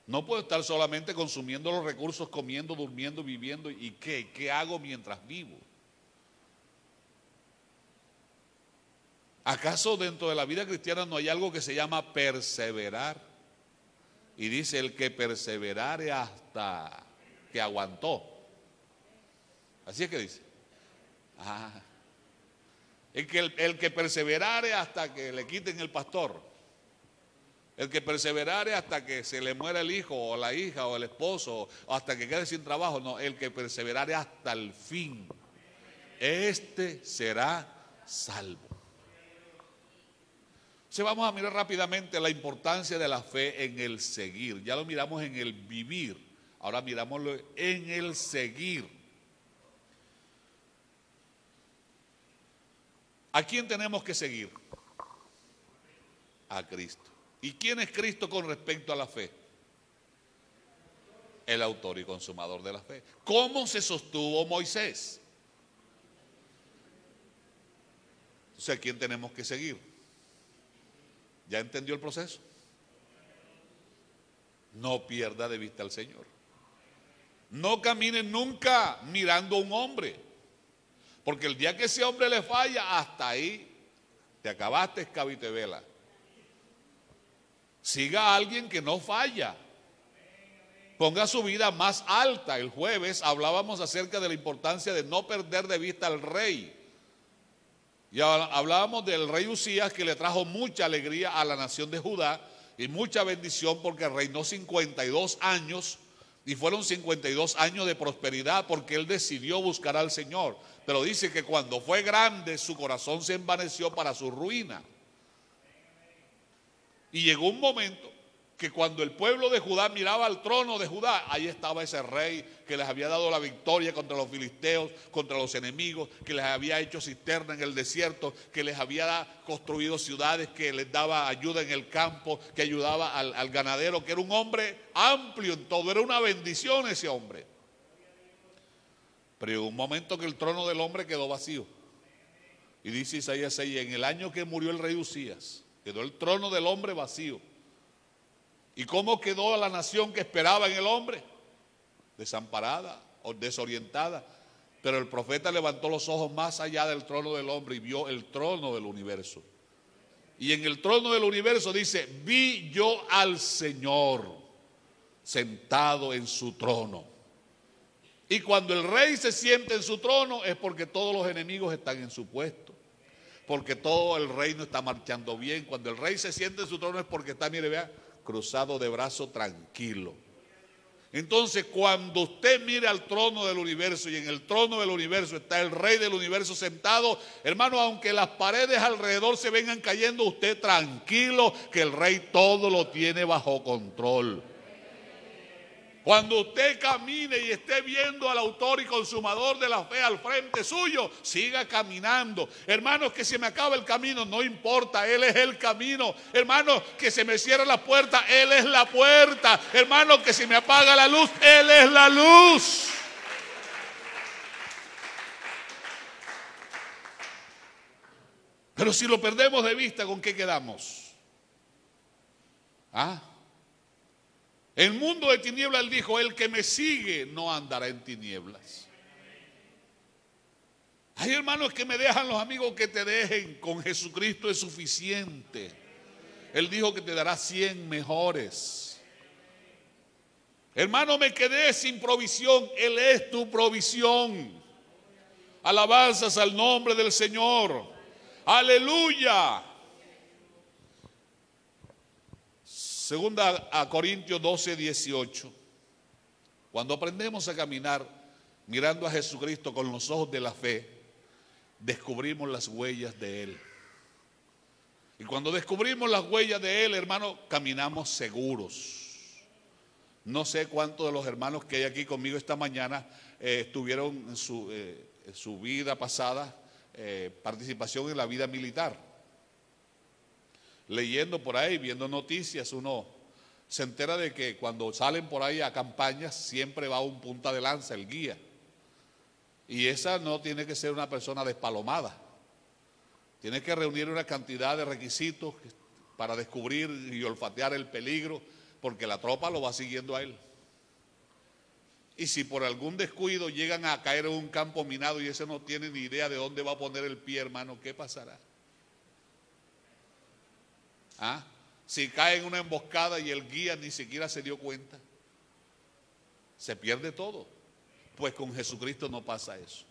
No puedo estar solamente consumiendo los recursos, comiendo, durmiendo, viviendo. ¿Y qué hago mientras vivo? ¿Acaso dentro de la vida cristiana no hay algo que se llama perseverar? Y dice: el que perseverare hasta que aguantó. Así es que dice. El que perseverare hasta que le quiten el pastor. El que perseverare hasta que se le muera el hijo o la hija o el esposo o hasta que quede sin trabajo. No, el que perseverare hasta el fin, este será salvo. Entonces vamos a mirar rápidamente la importancia de la fe en el seguir. Ya lo miramos en el vivir, ahora mirámoslo en el seguir. ¿A quién tenemos que seguir? A Cristo. ¿Y quién es Cristo con respecto a la fe? El autor y consumador de la fe. ¿Cómo se sostuvo Moisés? O sea, ¿a quién tenemos que seguir? ¿Ya entendió el proceso? No pierda de vista al Señor. No camine nunca mirando a un hombre, porque el día que ese hombre le falla, hasta ahí te acabaste, escabitevela. Siga a alguien que no falla. Ponga su vida más alta. El jueves hablábamos acerca de la importancia de no perder de vista al rey. Y hablábamos del rey Usías, que le trajo mucha alegría a la nación de Judá y mucha bendición, porque reinó 52 años y fueron 52 años de prosperidad, porque él decidió buscar al Señor. Pero dice que cuando fue grande su corazón se envaneció para su ruina. Y llegó un momento que cuando el pueblo de Judá miraba al trono de Judá, ahí estaba ese rey que les había dado la victoria contra los filisteos, contra los enemigos, que les había hecho cisterna en el desierto, que les había construido ciudades, que les daba ayuda en el campo, que ayudaba al ganadero, que era un hombre amplio en todo, era una bendición ese hombre. Pero llegó un momento que el trono del hombre quedó vacío. Y dice Isaías 6, en el año que murió el rey Usías, quedó el trono del hombre vacío. ¿Y cómo quedó la nación que esperaba en el hombre? Desamparada o desorientada. Pero el profeta levantó los ojos más allá del trono del hombre y vio el trono del universo. Y en el trono del universo dice, vi yo al Señor sentado en su trono. Y cuando el rey se siente en su trono es porque todos los enemigos están en su puesto, porque todo el reino está marchando bien. Cuando el rey se siente en su trono es porque está, mire, vea, cruzado de brazo, tranquilo. Entonces, cuando usted mire al trono del universo y en el trono del universo está el rey del universo sentado, hermano, aunque las paredes alrededor se vengan cayendo, usted tranquilo que el rey todo lo tiene bajo control. Cuando usted camine y esté viendo al autor y consumador de la fe al frente suyo, siga caminando. Hermanos, que se me acaba el camino, no importa, Él es el camino. Hermanos, que se me cierra la puerta, Él es la puerta. Hermanos, que se me apaga la luz, Él es la luz. Pero si lo perdemos de vista, ¿con qué quedamos? El mundo de tinieblas, él dijo, el que me sigue no andará en tinieblas. Hay hermanos que me dejan, los amigos que te dejen, con Jesucristo es suficiente. Él dijo que te dará 100 mejores. Hermano, me quedé sin provisión, Él es tu provisión. Alabanzas al nombre del Señor. Aleluya. Segunda a Corintios 12, 18. Cuando aprendemos a caminar mirando a Jesucristo con los ojos de la fe, descubrimos las huellas de Él. Y cuando descubrimos las huellas de Él, hermano, caminamos seguros. No sé cuántos de los hermanos que hay aquí conmigo esta mañana tuvieron en su vida pasada participación en la vida militar. Leyendo por ahí, viendo noticias, uno se entera de que cuando salen por ahí a campañas siempre va un punta de lanza, el guía. Y esa no tiene que ser una persona despalomada. Tiene que reunir una cantidad de requisitos para descubrir y olfatear el peligro, porque la tropa lo va siguiendo a él. Y si por algún descuido llegan a caer en un campo minado y ese no tiene ni idea de dónde va a poner el pie, hermano, ¿qué pasará? Si cae en una emboscada y el guía ni siquiera se dio cuenta. se pierde todo. Pues con Jesucristo no pasa eso.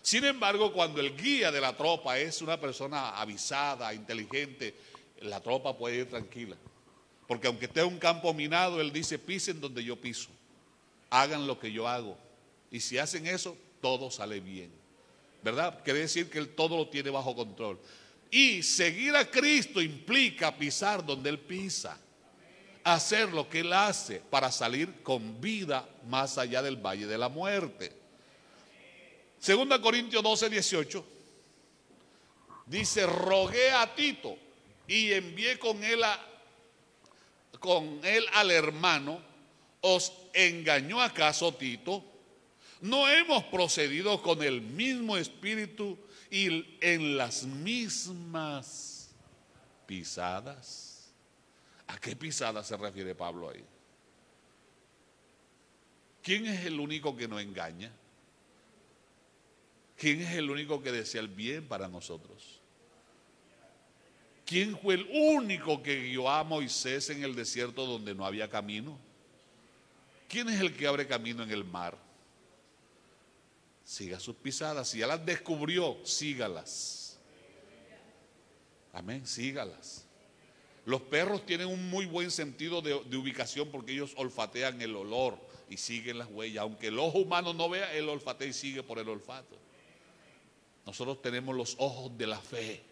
Sin embargo, cuando el guía de la tropa es una persona avisada, inteligente, la tropa puede ir tranquila. Porque aunque esté en un campo minado, él dice, pisen donde yo piso, hagan lo que yo hago. Y si hacen eso, todo sale bien. ¿Verdad? Quiere decir que él todo lo tiene bajo control. Y seguir a Cristo implica pisar donde él pisa, hacer lo que él hace para salir con vida más allá del valle de la muerte. 2 Corintios 12, 18 dice, rogué a Tito y envié con él al hermano. ¿Os engañó acaso Tito? ¿No hemos procedido con el mismo espíritu y en las mismas pisadas? ¿A qué pisadas se refiere Pablo ahí? ¿Quién es el único que nos engaña? ¿Quién es el único que desea el bien para nosotros? ¿Quién fue el único que guió a Moisés en el desierto donde no había camino? ¿Quién es el que abre camino en el mar? Siga sus pisadas. Si ya las descubrió, sígalas. Amén, sígalas. Los perros tienen un muy buen sentido de ubicación porque ellos olfatean el olor y siguen las huellas. Aunque el ojo humano no vea, él olfatea y sigue por el olfato. Nosotros tenemos los ojos de la fe.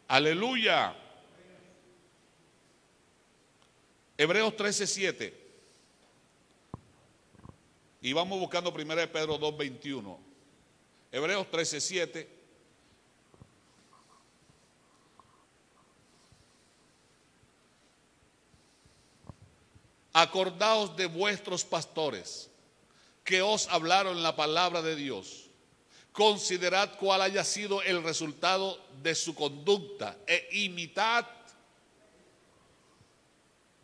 Aleluya. Hebreos 13:7. Y vamos buscando 1 Pedro 2:21. Hebreos 13:7. Acordaos de vuestros pastores que os hablaron la palabra de Dios. Considerad cuál haya sido el resultado de su conducta e imitad.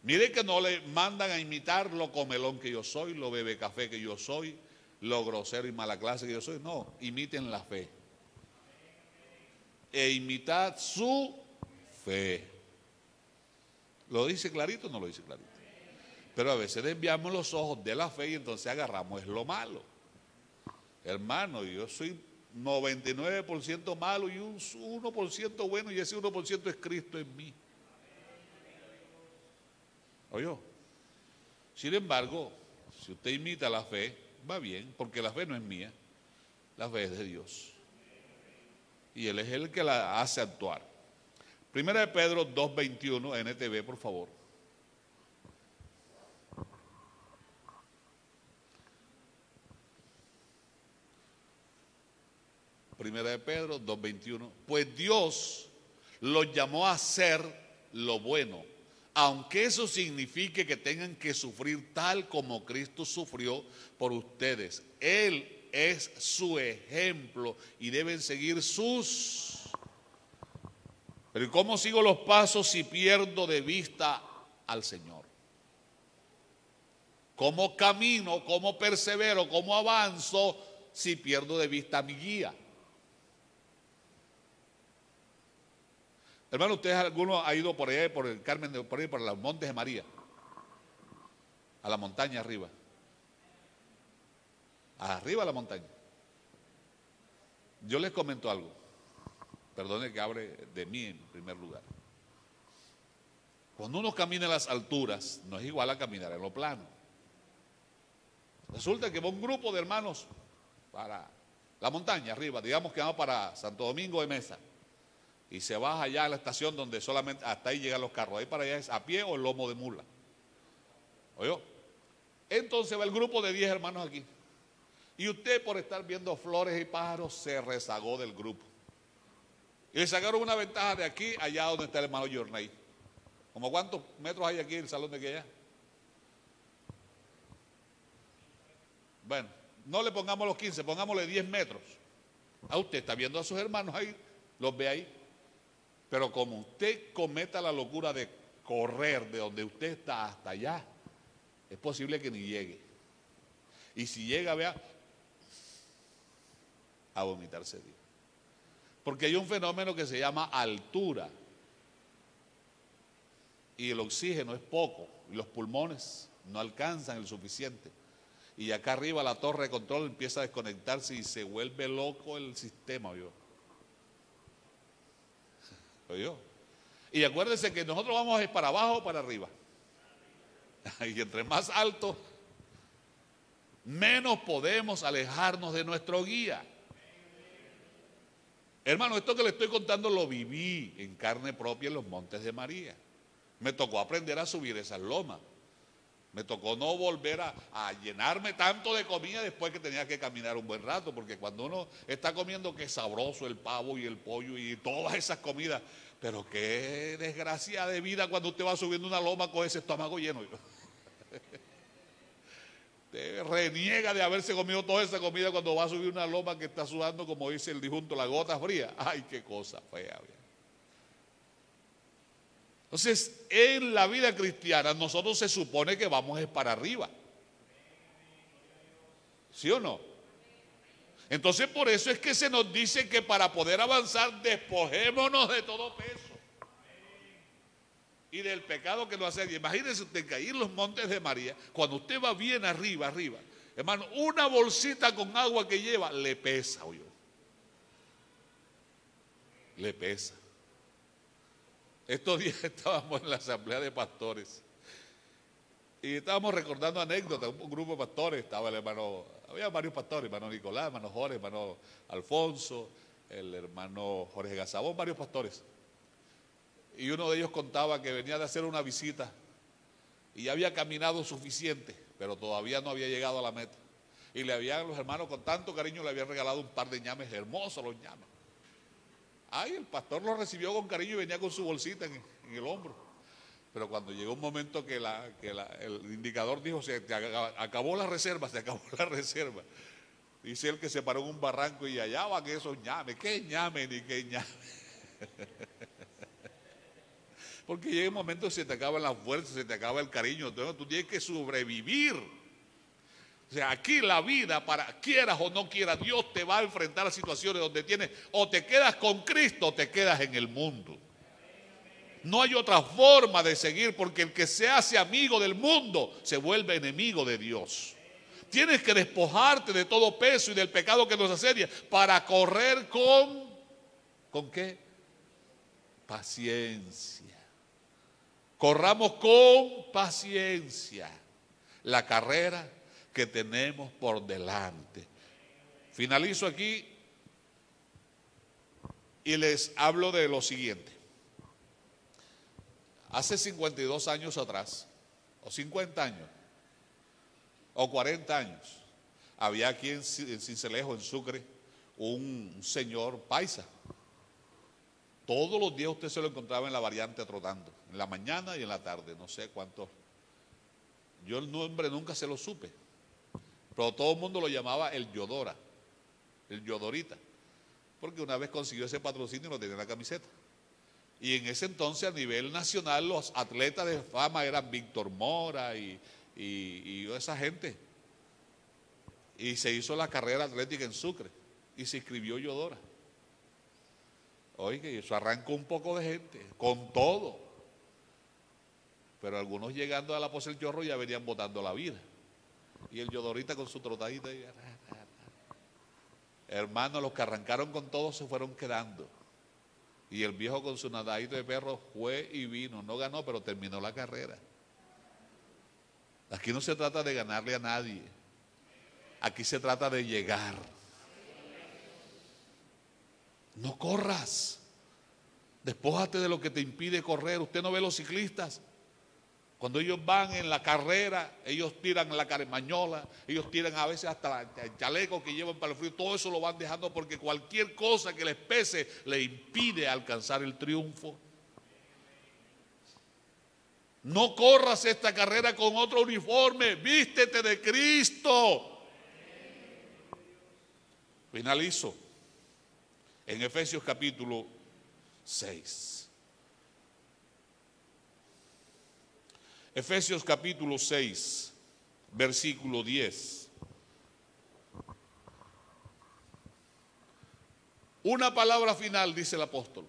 Mire que no le mandan a imitar lo comelón que yo soy, lo bebe café que yo soy, lo grosero y mala clase que yo soy. No, imiten la fe. E imitad su fe. ¿Lo dice clarito o no lo dice clarito? Pero a veces desviamos los ojos de la fe y entonces agarramos es lo malo. Hermano, yo soy 99% malo y un 1% bueno, y ese 1% es Cristo en mí. ¿Oyó? Sin embargo, si usted imita la fe, va bien, porque la fe no es mía, la fe es de Dios. Y Él es el que la hace actuar. 1 Pedro 2:21, NTV, por favor. Primera de Pedro 2:21. Pues Dios los llamó a hacer lo bueno, aunque eso signifique que tengan que sufrir tal como Cristo sufrió por ustedes. Él es su ejemplo y deben seguir sus. Pero ¿y cómo sigo los pasos si pierdo de vista al Señor? ¿Cómo camino, cómo persevero, cómo avanzo si pierdo de vista a mi guía? Hermano, ¿ustedes alguno ha ido por allá, por el Carmen, por ahí, por los Montes de María? A la montaña arriba. Arriba a la montaña. Yo les comento algo. Perdone que hable de mí en primer lugar. Cuando uno camina en las alturas, no es igual a caminar en lo plano. Resulta que va un grupo de hermanos para la montaña arriba, digamos que vamos para Santo Domingo de Mesa. Y se baja allá a la estación donde solamente hasta ahí llegan los carros. Ahí para allá es a pie o el lomo de mula. ¿Oyó? Entonces va el grupo de 10 hermanos aquí. Y usted, por estar viendo flores y pájaros, se rezagó del grupo. Y le sacaron una ventaja de aquí allá donde está el hermano Yornay. ¿Como cuántos metros hay aquí en el salón de aquí allá? Bueno, no le pongamos los 15, pongámosle 10 metros. A usted está viendo a sus hermanos ahí, los ve ahí. Pero como usted cometa la locura de correr de donde usted está hasta allá, es posible que ni llegue. Y si llega, vea, a vomitarse. Porque hay un fenómeno que se llama altura. Y el oxígeno es poco. Y los pulmones no alcanzan el suficiente. Y acá arriba la torre de control empieza a desconectarse y se vuelve loco el sistema, ¿oyó? Y acuérdense que nosotros vamos para abajo o para arriba. Y entre más alto, menos podemos alejarnos de nuestro guía. Hermano, esto que le estoy contando lo viví en carne propia en los Montes de María. Me tocó aprender a subir esas lomas. Me tocó no volver a llenarme tanto de comida después que tenía que caminar un buen rato, porque cuando uno está comiendo que es sabroso el pavo y el pollo y todas esas comidas, pero qué desgracia de vida cuando usted va subiendo una loma con ese estómago lleno. Usted reniega de haberse comido toda esa comida cuando va a subir una loma que está sudando, como dice el difunto, la gota fría. Ay, qué cosa fea. Entonces, en la vida cristiana nosotros se supone que vamos para arriba. ¿Sí o no? Entonces, por eso es que se nos dice que para poder avanzar despojémonos de todo peso y del pecado que nos hace. Imagínense usted caer en los Montes de María, cuando usted va bien arriba, hermano, una bolsita con agua que lleva le pesa, oye. Le pesa. Estos días estábamos en la asamblea de pastores y estábamos recordando anécdotas, un grupo de pastores, estaba el hermano, había varios pastores, hermano Nicolás, hermano Jorge, hermano Alfonso, el hermano Jorge Gazabón, varios pastores. Y uno de ellos contaba que venía de hacer una visita y ya había caminado suficiente, pero todavía no había llegado a la meta. Y los hermanos con tanto cariño le habían regalado un par de ñames, hermosos los ñames. Ay, el pastor lo recibió con cariño y venía con su bolsita en el hombro. Pero cuando llegó un momento que el indicador dijo, se acabó la reserva, se acabó la reserva. Dice él que se paró en un barranco y allá van esos ñames. ¿Qué ñame ni qué ñame? Porque llega un momento que se te acaban las fuerzas, se te acaba el cariño. Entonces tú tienes que sobrevivir. O sea, aquí la vida, quieras o no quieras, Dios te va a enfrentar a situaciones donde tienes, o te quedas con Cristo o te quedas en el mundo. No hay otra forma de seguir, porque el que se hace amigo del mundo se vuelve enemigo de Dios. Tienes que despojarte de todo peso y del pecado que nos asedia para correr ¿con qué? Paciencia. Corramos con paciencia la carrera que tenemos por delante. Finalizo aquí y les hablo de lo siguiente. Hace 52 años atrás, o 50 años, o 40 años, había aquí en Sincelejo, en Sucre, un señor paisa. Todos los días usted se lo encontraba en la variante trotando, en la mañana y en la tarde, no sé cuántos. Yo el nombre nunca se lo supe, pero todo el mundo lo llamaba el Yodora, el Yodorita, porque una vez consiguió ese patrocinio y lo tenía en la camiseta. Y en ese entonces a nivel nacional los atletas de fama eran Víctor Mora y esa gente. Y se hizo la carrera atlética en Sucre y se inscribió Yodora. Oiga, y eso arrancó un poco de gente, con todo. Pero algunos llegando a la Poza del Chorro ya venían botando la vida. Y el Yodorita con su trotadita. Hermanos, los que arrancaron con todo se fueron quedando. Y el viejo con su nadadito de perro fue y vino. No ganó, pero terminó la carrera. Aquí no se trata de ganarle a nadie. Aquí se trata de llegar. No corras. Despójate de lo que te impide correr. Usted no ve los ciclistas. Cuando ellos van en la carrera, ellos tiran la caremañola, ellos tiran a veces hasta el chaleco que llevan para el frío, todo eso lo van dejando porque cualquier cosa que les pese le impide alcanzar el triunfo. No corras esta carrera con otro uniforme, vístete de Cristo. Finalizo en Efesios capítulo 6. Efesios capítulo 6, versículo 10. Una palabra final, dice el apóstol.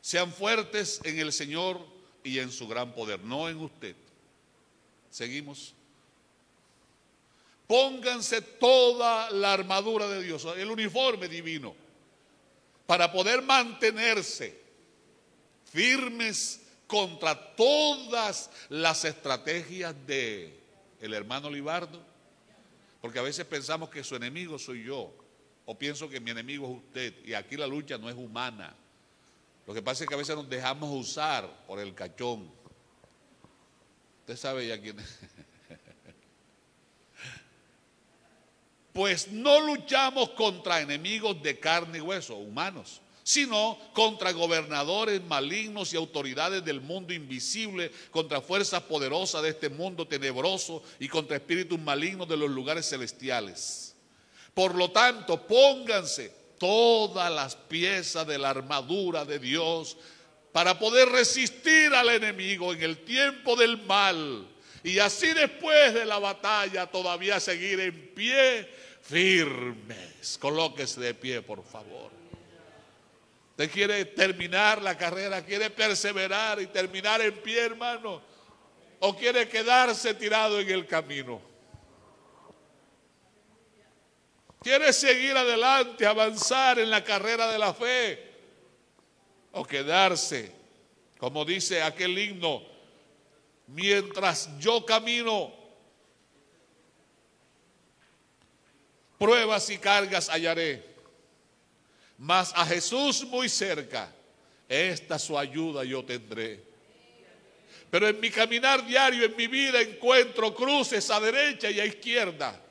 Sean fuertes en el Señor y en su gran poder, no en usted. Seguimos. Pónganse toda la armadura de Dios, el uniforme divino, para poder mantenerse firmes contra todas las estrategias del hermano Libardo. Porque a veces pensamos que su enemigo soy yo, o pienso que mi enemigo es usted, y aquí la lucha no es humana. Lo que pasa es que a veces nos dejamos usar por el cachón. Usted sabe ya quién es. Pues no luchamos contra enemigos de carne y hueso, humanos, sino contra gobernadores malignos y autoridades del mundo invisible, contra fuerzas poderosas de este mundo tenebroso y contra espíritus malignos de los lugares celestiales. Por lo tanto, pónganse todas las piezas de la armadura de Dios para poder resistir al enemigo en el tiempo del mal y así después de la batalla todavía seguir en pie firmes. Colóquese de pie, por favor. Usted quiere terminar la carrera, quiere perseverar y terminar en pie, hermano, o quiere quedarse tirado en el camino. Quiere seguir adelante, avanzar en la carrera de la fe, o quedarse, como dice aquel himno, mientras yo camino, pruebas y cargas hallaré, mas a Jesús muy cerca, esta su ayuda yo tendré. Pero en mi caminar diario, en mi vida, encuentro cruces a derecha y a izquierda.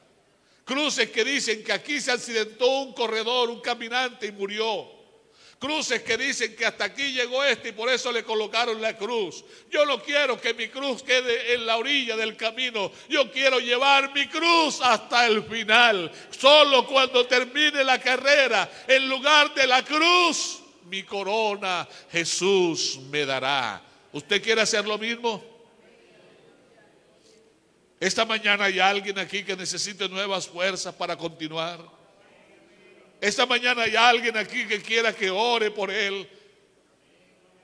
Cruces que dicen que aquí se accidentó un corredor, un caminante y murió. Cruces que dicen que hasta aquí llegó este y por eso le colocaron la cruz. Yo no quiero que mi cruz quede en la orilla del camino. Yo quiero llevar mi cruz hasta el final. Solo cuando termine la carrera, en lugar de la cruz, mi corona Jesús me dará. ¿Usted quiere hacer lo mismo? Esta mañana hay alguien aquí que necesite nuevas fuerzas para continuar. Esta mañana hay alguien aquí que quiera que ore por él,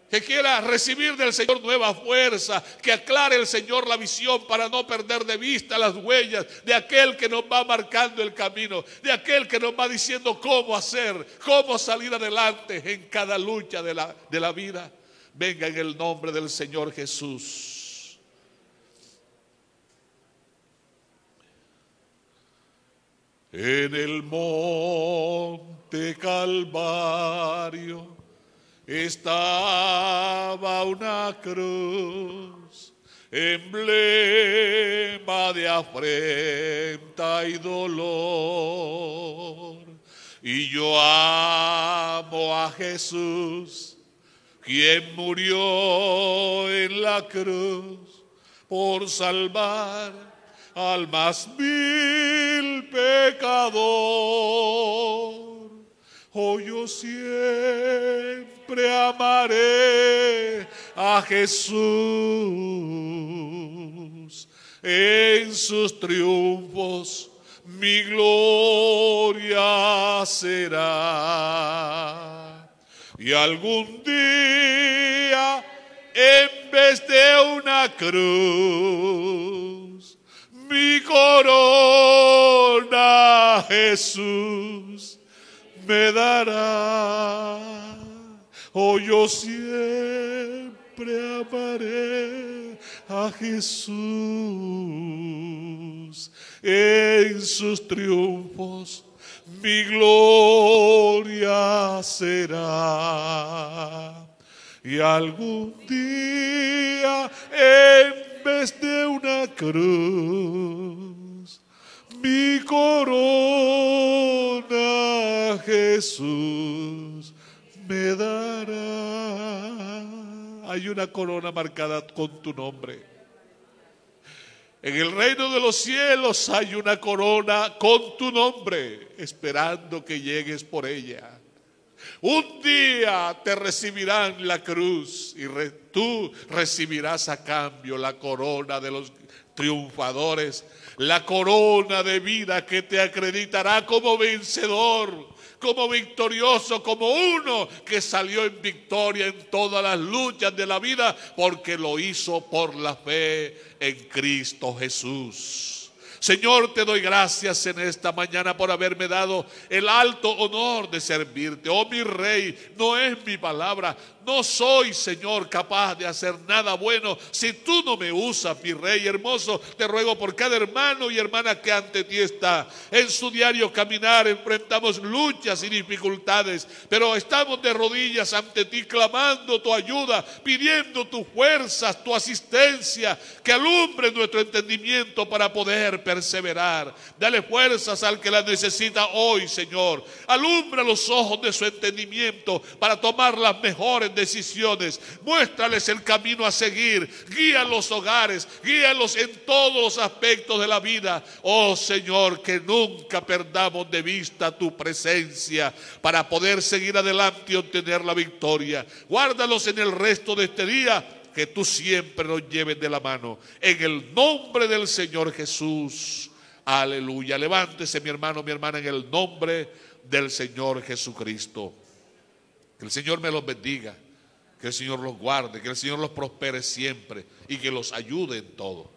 que quiera recibir del Señor nueva fuerza, que aclare el Señor la visión para no perder de vista las huellas de aquel que nos va marcando el camino, de aquel que nos va diciendo cómo hacer, cómo salir adelante en cada lucha de la vida. Venga en el nombre del Señor Jesús. En el monte Calvario estaba una cruz, emblema de afrenta y dolor. Y yo amo a Jesús, quien murió en la cruz por salvar al más vil pecador. Oh, yo siempre amaré a Jesús. En sus triunfos mi gloria será. Y algún día, en vez de una cruz, mi corona Jesús me dará. Oh, yo siempre amaré a Jesús. En sus triunfos mi gloria será. Y algún día, en vez de una cruz, mi corona Jesús me dará. Hay una corona marcada con tu nombre. En el reino de los cielos hay una corona con tu nombre, esperando que llegues por ella. Un día te recibirán la cruz y tú recibirás a cambio la corona de los triunfadores, la corona de vida que te acreditará como vencedor, como victorioso, como uno que salió en victoria en todas las luchas de la vida porque lo hizo por la fe en Cristo Jesús. Señor, te doy gracias en esta mañana por haberme dado el alto honor de servirte. Oh, mi Rey, no es mi palabra. No soy, Señor, capaz de hacer nada bueno si tú no me usas, mi Rey hermoso. Te ruego por cada hermano y hermana que ante ti está. En su diario caminar enfrentamos luchas y dificultades, pero estamos de rodillas ante ti clamando tu ayuda, pidiendo tus fuerzas, tu asistencia, que alumbre nuestro entendimiento para poder perseverar. Dale fuerzas al que las necesita hoy, Señor. Alumbra los ojos de su entendimiento para tomar las mejores decisiones. Muéstrales el camino a seguir. Guía los hogares, guíalos en todos los aspectos de la vida. Oh Señor, que nunca perdamos de vista tu presencia para poder seguir adelante y obtener la victoria. Guárdalos en el resto de este día, que tú siempre nos lleves de la mano. En el nombre del Señor Jesús. Aleluya. Levántese, mi hermano, mi hermana, en el nombre del Señor Jesucristo. Que el Señor me los bendiga, que el Señor los guarde, que el Señor los prospere siempre y que los ayude en todo.